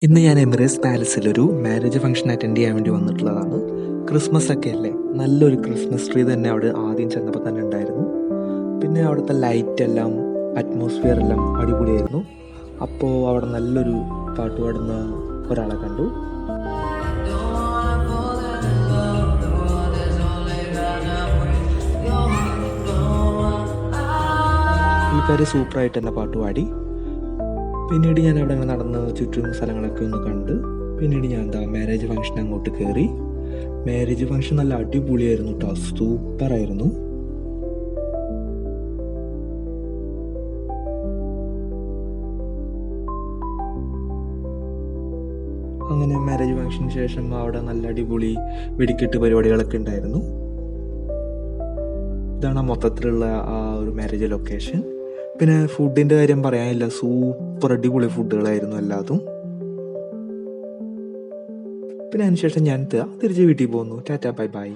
ഇന്ന് ഞാൻ എമിറേറ്റ്സ് പാലസിൽ ഒരു മാരേജ് ഫംഗ്ഷൻ അറ്റൻഡ് ചെയ്യാൻ വേണ്ടി വന്നിട്ടുള്ളതാണ്. ക്രിസ്മസ് ഒക്കെ അല്ലേ, നല്ലൊരു ക്രിസ്മസ് ട്രീ തന്നെ അവിടെ ആദ്യം ചെന്നപ്പോൾ തന്നെ ഉണ്ടായിരുന്നു. പിന്നെ അവിടുത്തെ ലൈറ്റ് എല്ലാം, അറ്റ്മോസ്ഫിയർ എല്ലാം അടിപൊളിയായിരുന്നു. അപ്പോൾ അവിടെ നല്ലൊരു പാട്ട് പാടുന്ന ഒരാളെ കണ്ടു. പുള്ളിക്കാർ സൂപ്പറായിട്ട് തന്നെ പാട്ട് പാടി. പിന്നീട് ഞാൻ അവിടെ അങ്ങനെ നടന്ന് ചുറ്റും സ്ഥലങ്ങളൊക്കെ ഒന്ന് കണ്ട് പിന്നീട് ഞാൻ മാരേജ് ഫംഗ്ഷൻ അങ്ങോട്ട് കയറി. മാരേജ് ഫംഗ്ഷൻ നല്ല അടിപൊളിയായിരുന്നു കേട്ടോ, സൂപ്പറായിരുന്നു. അങ്ങനെ മാരേജ് ഫംഗ്ഷന് ശേഷം അവിടെ നല്ല അടിപൊളി വെടിക്കെട്ട് പരിപാടികളൊക്കെ ഉണ്ടായിരുന്നു. ഇതാണ് മൊത്തത്തിലുള്ള ആ ഒരു മാരേജ് ലൊക്കേഷൻ. പിന്നെ ഫുഡിൻ്റെ കാര്യം പറയാനില്ല, സൂപ്പർ അടിപൊളി ഫുഡുകളായിരുന്നു എല്ലാതും. പിന്നെ അതിനുശേഷം ഞാൻ തിരിച്ച് വീട്ടിൽ പോന്നു. Tata bye bye.